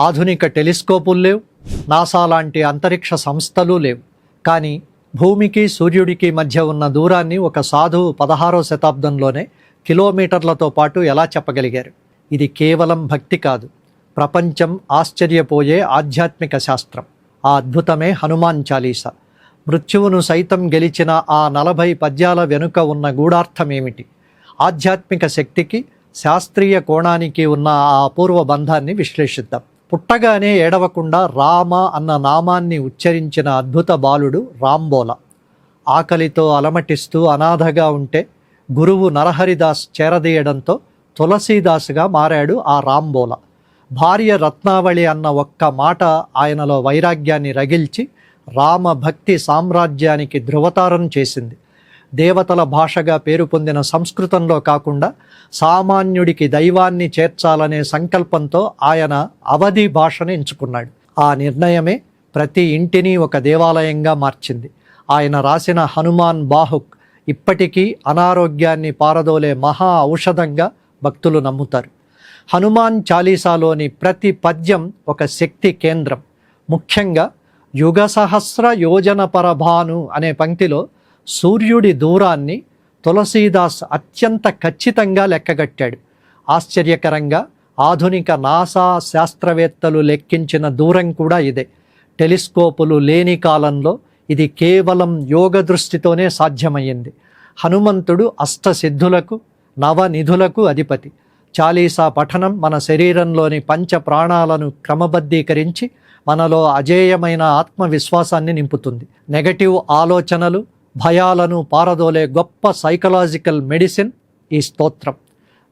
ఆధునిక టెలిస్కోపులు లేవు, నాసా లాంటి అంతరిక్ష సంస్థలు లేవు. కానీ భూమికి సూర్యుడికి మధ్య ఉన్న దూరాన్ని ఒక సాధువు 16వ శతాబ్దంలోనే కిలోమీటర్లతో పాటు ఎలా చెప్పగలిగారు? ఇది కేవలం భక్తి కాదు, ప్రపంచం ఆశ్చర్యపోయే ఆధ్యాత్మిక శాస్త్రం. ఆ అద్భుతమే హనుమాన్ చాలీసా. మృత్యువును సైతం గెలిచిన ఆ 40 పద్యాల వెనుక ఉన్న గూఢార్థమేమిటి? ఆధ్యాత్మిక శక్తికి, శాస్త్రీయ కోణానికి ఉన్న ఆ అపూర్వ బంధాన్ని విశ్లేషిద్దాం. పుట్టగానే ఏడవకుండా రామ అన్న నామాన్ని ఉచ్చరించిన అద్భుత బాలుడు రాంబోల. ఆకలితో అలమటిస్తూ అనాథగా ఉంటే గురువు నరహరిదాస్ చేరదీయడంతో తులసీదాసుగా మారాడు ఆ రాంబోల. భార్య రత్నావళి అన్న ఒక్క మాట ఆయనలో వైరాగ్యాన్ని రగిల్చి రామ భక్తి సామ్రాజ్యానికి ధృవతారం చేసింది. దేవతల భాషగా పేరు పొందిన సంస్కృతంలో కాకుండా సామాన్యుడికి దైవాన్ని చేర్చాలనే సంకల్పంతో ఆయన అవధి భాషను ఎంచుకున్నాడు. ఆ నిర్ణయమే ప్రతి ఇంటిని ఒక దేవాలయంగా మార్చింది. ఆయన రాసిన హనుమాన్ బాహుక్ ఇప్పటికీ అనారోగ్యాన్ని పారదోలే మహా ఔషధంగా భక్తులు నమ్ముతారు. హనుమాన్ చాలీసాలోని ప్రతి పద్యం ఒక శక్తి కేంద్రం. ముఖ్యంగా యుగ సహస్ర యోజన పరభాను అనే పంక్తిలో సూర్యుడి దూరాన్ని తులసీదాస్ అత్యంత ఖచ్చితంగా లెక్కగట్టాడు. ఆశ్చర్యకరంగా ఆధునిక నాసా శాస్త్రవేత్తలు లెక్కించిన దూరం కూడా ఇదే. టెలిస్కోపులు లేని కాలంలో ఇది కేవలం యోగ దృష్టితోనే సాధ్యమయ్యింది. హనుమంతుడు అష్టసిద్ధులకు, నవనిధులకు అధిపతి. చాలీసా పఠనం మన శరీరంలోని పంచ ప్రాణాలను క్రమబద్ధీకరించి మనలో అజేయమైన ఆత్మవిశ్వాసాన్ని నింపుతుంది. నెగటివ్ ఆలోచనలు, భయాలను పారదోలే గొప్ప సైకలాజికల్ మెడిసిన్ ఈ స్తోత్రం.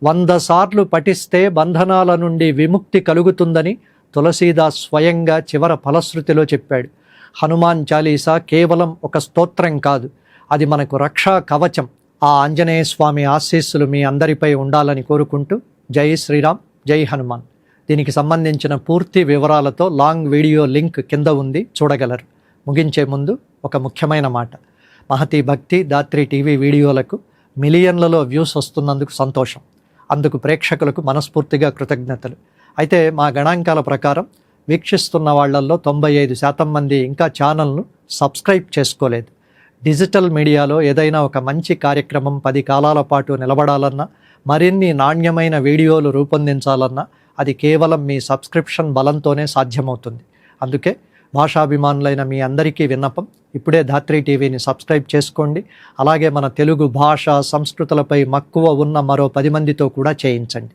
100 సార్లు పఠిస్తే బంధనాల నుండి విముక్తి కలుగుతుందని తులసీదాస్ స్వయంగా చివర ఫలశ్రుతిలో చెప్పాడు. హనుమాన్ చాలీసా కేవలం ఒక స్తోత్రం కాదు, అది మనకు రక్షా కవచం. ఆ ఆంజనేయ స్వామి ఆశీస్సులు మీ అందరిపై ఉండాలని కోరుకుంటూ జై శ్రీరామ్, జై హనుమాన్. దీనికి సంబంధించిన పూర్తి వివరాలతో లాంగ్ వీడియో లింక్ కింద ఉంది, చూడగలరు. ముగించే ముందు ఒక ముఖ్యమైన మాట. మహతి భక్తి దాత్రి టీవీ వీడియోలకు మిలియన్లలో వ్యూస్ వస్తున్నందుకు సంతోషం. అందుకు ప్రేక్షకులకు మనస్ఫూర్తిగా కృతజ్ఞతలు. అయితే మా గణాంకాల ప్రకారం వీక్షిస్తున్న వాళ్లల్లో 95% మంది ఇంకా ఛానల్ను సబ్స్క్రైబ్ చేసుకోలేదు. డిజిటల్ మీడియాలో ఏదైనా ఒక మంచి కార్యక్రమం 10 కాలాల పాటు నిలబడాలన్నా, మరిన్ని నాణ్యమైన వీడియోలు రూపొందించాలన్నా అది కేవలం మీ సబ్స్క్రిప్షన్ బలంతోనే సాధ్యమవుతుంది. అందుకే భాషాభిమానులైన మీ అందరికీ విన్నపం, ఇప్పుడే ధాత్రి టీవీని సబ్స్క్రైబ్ చేసుకోండి. అలాగే మన తెలుగు భాష, సంస్కృతులపై మక్కువ ఉన్న మరో 10 మందితో కూడా చేయించండి.